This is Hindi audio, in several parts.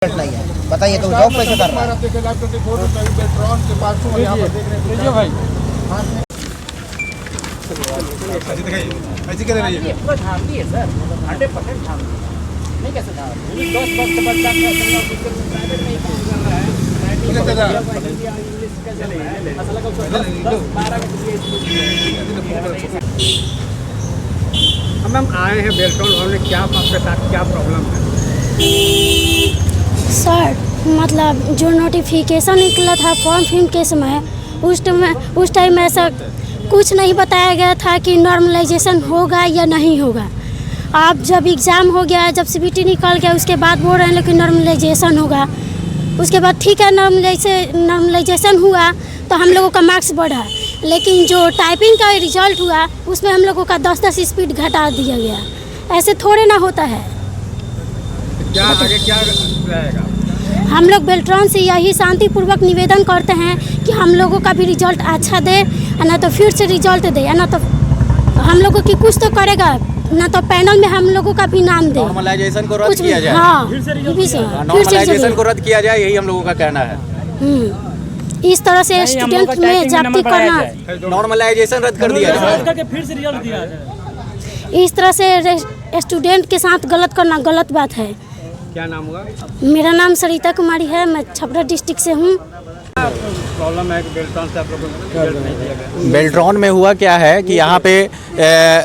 नहीं है, बताइए तो जॉब कैसे कर रहा है? ऐसे कह रही है पूरा झांकी है सर, 100% झांकी नहीं कैसे था 10 वर्ष के बच्चा का प्राइवेट में इंग्लिश का चलेगा मसला का 10-12 हम आए हैं बेल्टोन हॉल में, क्या आपके साथ क्या प्रॉब्लम है? सर मतलब जो नोटिफिकेशन निकला था फॉर्म फिल के समय उस टाइम ऐसा कुछ नहीं बताया गया था कि नॉर्मलाइजेशन होगा या नहीं होगा। अब जब एग्ज़ाम हो गया, जब सीबीटी निकल गया, उसके बाद बोल रहे हैं लेकिन नॉर्मलाइजेशन होगा। उसके बाद ठीक है नॉर्मलाइजेशन हुआ तो हम लोगों का मार्क्स बढ़ा, लेकिन जो टाइपिंग का रिजल्ट हुआ उसमें हम लोगों का 10-10 स्पीड घटा दिया गया। ऐसे थोड़े ना होता है। क्या आगे क्या रहेगा? हम लोग बेल्ट्रॉन से यही शांतिपूर्वक निवेदन करते हैं कि हम लोगों का भी रिजल्ट अच्छा दे, ना तो फिर से रिजल्ट दे, ना तो हम लोगों की कुछ तो करेगा, ना तो पैनल में हम लोगों का भी नाम दे। नॉर्मलाइजेशन को रद्द किया जाए। हाँ, नॉर्मलाइजेशन को रद्द किया जाए, यही हम लोगों का कहना है। इस तरह से स्टूडेंट में जाति करना, नॉर्मलाइजेशन रद्द कर दिया जाए, फिर से रिजल्ट दिया जाए। इस तरह से स्टूडेंट के साथ गलत करना गलत बात है। क्या नाम होगा? मेरा नाम सरिता कुमारी है, मैं छपरा डिस्ट्रिक्ट से हूँ। प्रॉब्लम है कि बेल्ट्रॉन से आप लोगों को रिजल्ट नहीं दिया गया। बेल्ट्रॉन में हुआ क्या है कि यहाँ पे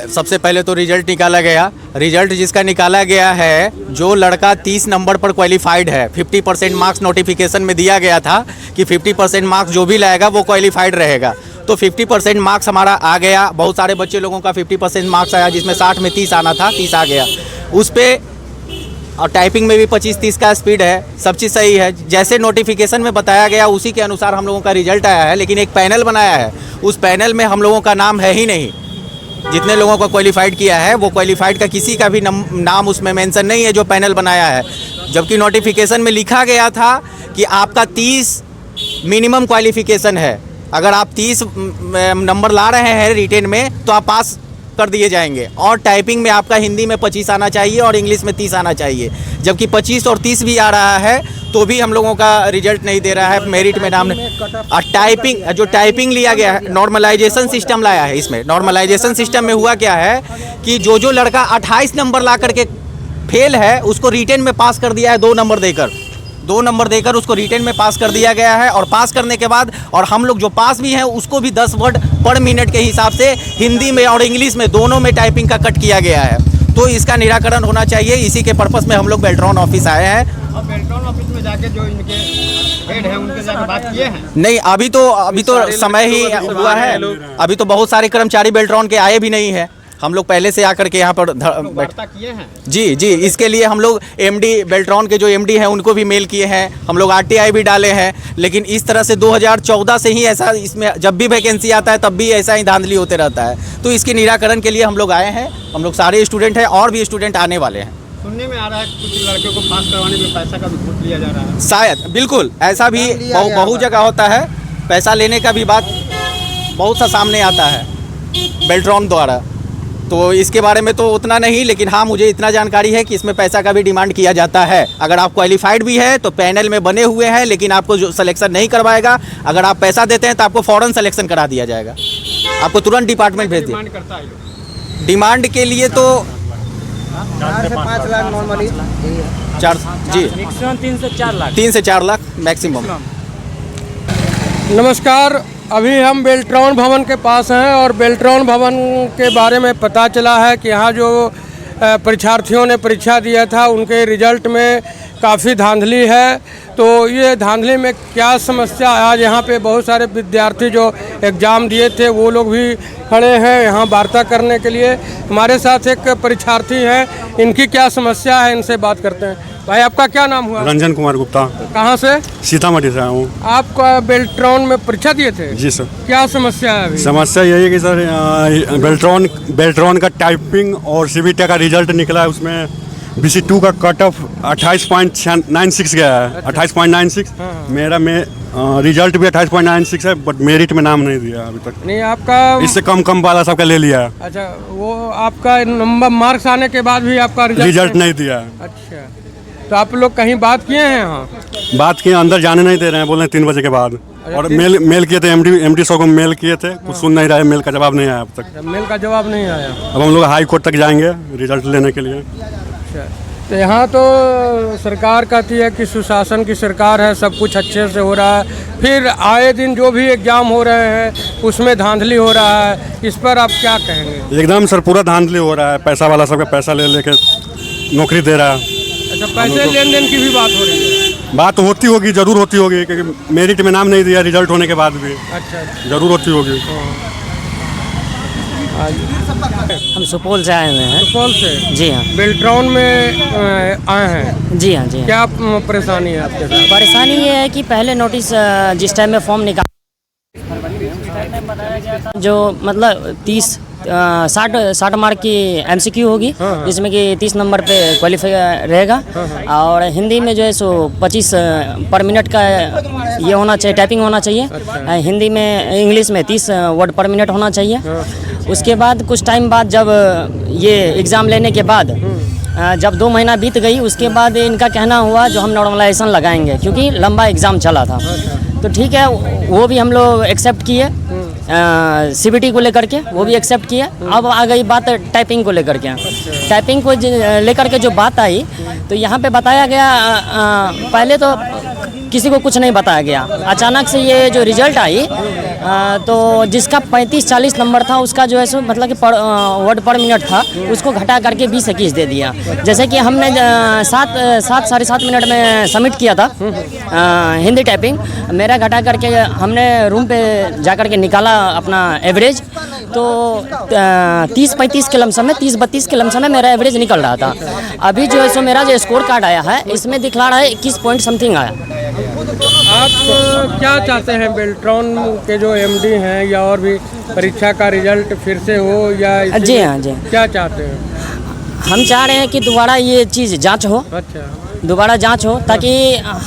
सबसे पहले तो रिजल्ट निकाला गया। रिजल्ट जिसका निकाला गया है, जो लड़का 30 नंबर पर क्वालिफाइड है, 50% मार्क्स नोटिफिकेशन में दिया गया था कि 50% मार्क्स जो भी लाएगा वो क्वालिफाइड रहेगा। तो 50% मार्क्स हमारा आ गया। बहुत सारे बच्चे लोगों का 50% मार्क्स आया, जिसमें 60 में 30 आना था, 30 आ गया उस पर। और टाइपिंग में भी 25-30 का स्पीड है, सब चीज़ सही है। जैसे नोटिफिकेशन में बताया गया उसी के अनुसार हम लोगों का रिजल्ट आया है, लेकिन एक पैनल बनाया है, उस पैनल में हम लोगों का नाम है ही नहीं। जितने लोगों को क्वालिफाइड किया है वो क्वालिफाइड का किसी का भी नाम उसमें मेंशन नहीं है जो पैनल बनाया है। जबकि नोटिफिकेशन में लिखा गया था कि आपका 30 मिनिमम क्वालिफिकेशन है। अगर आप 30 नंबर ला रहे हैं रिटेन में तो आप पास कर दिए जाएंगे। और टाइपिंग में आपका हिंदी में 25 आना चाहिए और इंग्लिश में 30 आना चाहिए। जबकि 25 और 30 भी आ रहा है तो भी हम लोगों का रिजल्ट नहीं दे रहा है, मेरिट में नाम नहीं। और टाइपिंग लिया गया है, नॉर्मलाइजेशन सिस्टम लाया है। इसमें नॉर्मलाइजेशन सिस्टम में हुआ क्या है कि जो लड़का 28 नंबर ला करके फेल है उसको रिटेन में पास कर दिया है, 2 नंबर देकर उसको रिटेन में पास कर दिया गया है। और पास करने के बाद और हम लोग जो पास भी हैं उसको भी 10 वर्ड पर मिनट के हिसाब से हिंदी में और इंग्लिश में दोनों में टाइपिंग का कट किया गया है। तो इसका निराकरण होना चाहिए। इसी के पर्पस में हम लोग बेल्ट्रॉन ऑफिस आए हैं। और बेल्ट्रॉन ऑफिस में जाके जो इनके हेड है उनके जाके बात किए हैं? नहीं, अभी तो समय ही हुआ है। अभी तो बहुत सारे कर्मचारी बेल्ट्रॉन के आए भी नहीं है। हम लोग पहले से आकर के यहाँ पर वार्ता किए हैं। जी, इसके लिए हम लोग एमडी बेल्ट्रॉन के जो एमडी हैं उनको भी मेल किए हैं, हम लोग आरटीआई भी डाले हैं। लेकिन इस तरह से 2014 से ही ऐसा, इसमें जब भी वैकेंसी आता है तब भी ऐसा ही धांधली होते रहता है। तो इसके निराकरण के लिए हम लोग आए हैं। हम लोग सारे स्टूडेंट हैं और भी स्टूडेंट आने वाले हैं। सुनने में आ रहा है कुछ लड़कियों को पास करवाने में पैसा का भी घूस लिया जा रहा है। शायद, बिल्कुल ऐसा भी बहुत जगह होता है। पैसा लेने का भी बात बहुत सा सामने आता है बेल्ट्रॉन द्वारा। तो इसके बारे में तो उतना नहीं, लेकिन हाँ मुझे इतना जानकारी है कि इसमें पैसा का भी डिमांड किया जाता है। अगर आप क्वालिफाइड भी है तो पैनल में बने हुए हैं, लेकिन आपको जो सिलेक्शन नहीं करवाएगा। अगर आप पैसा देते हैं तो आपको फ़ौरन सिलेक्शन करा दिया जाएगा, आपको तुरंत डिपार्टमेंट भेज दिया। डिमांड के लिए तो 4 से 5 लाख नॉर्मली 4 जी मैक्सिमम 3 से 4 लाख 3 से 4 लाख मैक्सिमम। नमस्कार, अभी हम बेल्ट्रॉन भवन के पास हैं और बेल्ट्रॉन भवन के बारे में पता चला है कि यहाँ जो परीक्षार्थियों ने परीक्षा दिया था उनके रिजल्ट में काफ़ी धांधली है। तो ये धांधली में क्या समस्या, आज यहाँ पे बहुत सारे विद्यार्थी जो एग्ज़ाम दिए थे वो लोग भी खड़े हैं यहाँ वार्ता करने के लिए। हमारे साथ एक परीक्षार्थी हैं, इनकी क्या समस्या है इनसे बात करते हैं। भाई आपका क्या नाम हुआ? रंजन कुमार गुप्ता। कहाँ से? सीतामढ़ी से आया हूँ। आपका बेल्ट्रॉन में परीक्षा दिए थे? जी सर। क्या समस्या है अभी? समस्या यही है कि सर बेल्ट्रॉन का टाइपिंग और सीबीटी का रिजल्ट निकला है, उसमें BC2 का कट ऑफ 28.96 गया है। 28.96 मेरा रिजल्ट भी 28.96 है, बट मेरिट में नाम नहीं दिया अभी तक। नहीं, आपका इससे कम वाला सबका ले लिया है। अच्छा, वो आपका नंबर मार्क्स आने के बाद भी आपका रिजल्ट नहीं दिया। अच्छा, तो आप लोग कहीं बात किए हैं यहाँ? बात किए, अंदर जाने नहीं दे रहे हैं, बोल रहे हैं 3 बजे के बाद। और मेल किए थे, एमडी साहब को मेल किए थे, कुछ सुन नहीं रहा है, मेल का जवाब नहीं आया अब तक। मेल का जवाब नहीं आया। अब हम लोग हाई कोर्ट तक जाएंगे रिजल्ट लेने के लिए। अच्छा, तो यहाँ तो सरकार कहती है कि सुशासन की सरकार है, सब कुछ अच्छे से हो रहा है, फिर आए दिन जो भी एग्जाम हो रहे हैं उसमें धांधली हो रहा है, इस पर आप क्या कहेंगे? एकदम सर पूरा धांधली हो रहा है, पैसा वाला सबका पैसा ले लेके नौकरी दे रहा है। अच्छा, पैसे लेन देन की भी बात हो रही है? बात होती होगी, जरूर होती होगी, क्योंकि मेरिट में नाम नहीं दिया रिजल्ट होने के बाद भी। अच्छा, जरूर होती होगी। हम सुपौल से आए हुए हैं। सुपौल से? जी हाँ। बेल्ट्रॉन में आए हैं? जी हाँ, जी हाँ। क्या परेशानी है आपके साथ? परेशानी ये है कि पहले नोटिस जिस टाइम में फॉर्म निकाल जो मतलब 60 मार्क की एमसीक्यू होगी, जिसमें कि 30 नंबर पे क्वालिफाई रहेगा, और हिंदी में जो है सो 25 पर मिनट का ये होना चाहिए, टाइपिंग होना चाहिए। हिंदी में, इंग्लिश में 30 वर्ड पर मिनट होना चाहिए। उसके बाद कुछ टाइम बाद जब ये एग्ज़ाम लेने के बाद जब 2 महीना बीत गई, उसके बाद इनका कहना हुआ जो हम नॉर्मलाइजेशन लगाएंगे, क्योंकि लंबा एग्ज़ाम चला था। तो ठीक है, वो भी हम लोग एक्सेप्ट किए, सीबीटी को लेकर के वो भी एक्सेप्ट किया। अब आ गई बात टाइपिंग को लेकर के। टाइपिंग को लेकर के जो बात आई, तो यहाँ पे बताया गया, पहले तो किसी को कुछ नहीं बताया गया। अचानक से ये जो रिजल्ट आई, तो जिसका 35-40 नंबर था, उसका जो है सो मतलब कि वर्ड पर मिनट था, उसको घटा करके 20-21 दे दिया। जैसे कि हमने 7-7.5 मिनट में सबमिट किया था हिंदी टाइपिंग, मेरा घटा करके हमने रूम पे जा कर के निकाला अपना एवरेज, तो 30-35 के लमसम में, 30-32 के लमसम में मेरा एवरेज निकल रहा था। अभी जो है सो मेरा जो स्कोर कार्ड आया है, इसमें दिखला रहा है 21 पॉइंट समथिंग आया। आप क्या चाहते हैं, बेल्ट्रॉन के जो एमडी हैं या और भी परीक्षा का रिजल्ट फिर से हो, या जी हाँ, जी क्या चाहते हैं? हम चाह रहे हैं कि दोबारा ये चीज़ जांच हो। अच्छा, दोबारा जांच हो, ताकि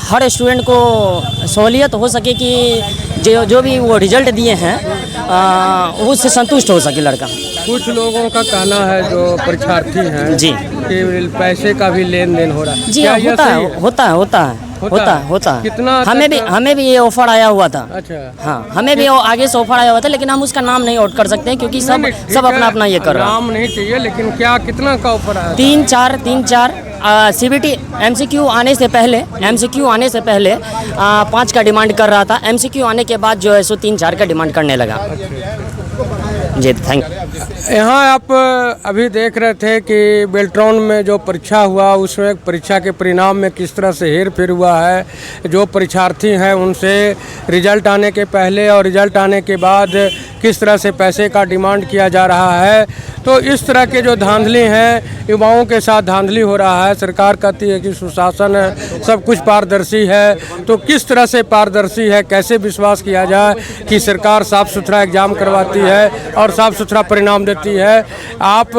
हर स्टूडेंट को सहूलियत हो सके कि जो भी वो रिजल्ट दिए हैं उससे संतुष्ट हो सके लड़का। कुछ लोगों का कहना है जो परीक्षार्थी हैं जी कि पैसे का भी लेन देन हो रहा है। जी हाँ, होता है। कितना हमें भी ये ऑफर आया हुआ था। अच्छा, हाँ, हमें भी आगे से ऑफर आया हुआ था, लेकिन हम उसका नाम नहीं आउट कर सकते हैं, क्योंकि सब अपना अपना ये कर रहा है। नाम नहीं चाहिए, लेकिन क्या कितना का ऑफर आया? 3-4 सीबीटी एमसीक्यू आने से पहले 5 का डिमांड कर रहा था। एमसीक्यू आने के बाद जो है सो 3-4 का डिमांड करने लगा। जी, थैंक यू। यहाँ आप अभी देख रहे थे कि बेल्ट्रॉन में जो परीक्षा हुआ, उसमें परीक्षा के परिणाम में किस तरह से हेर फेर हुआ है। जो परीक्षार्थी हैं उनसे रिजल्ट आने के पहले और रिजल्ट आने के बाद किस तरह से पैसे का डिमांड किया जा रहा है। तो इस तरह के जो धांधली हैं, युवाओं के साथ धांधली हो रहा है। सरकार कहती है कि सुशासन है, सब कुछ पारदर्शी है, तो किस तरह से पारदर्शी है, कैसे विश्वास किया जाए कि सरकार साफ़ सुथरा एग्ज़ाम करवाती है और साफ़ सुथरा परिणाम देती है। आप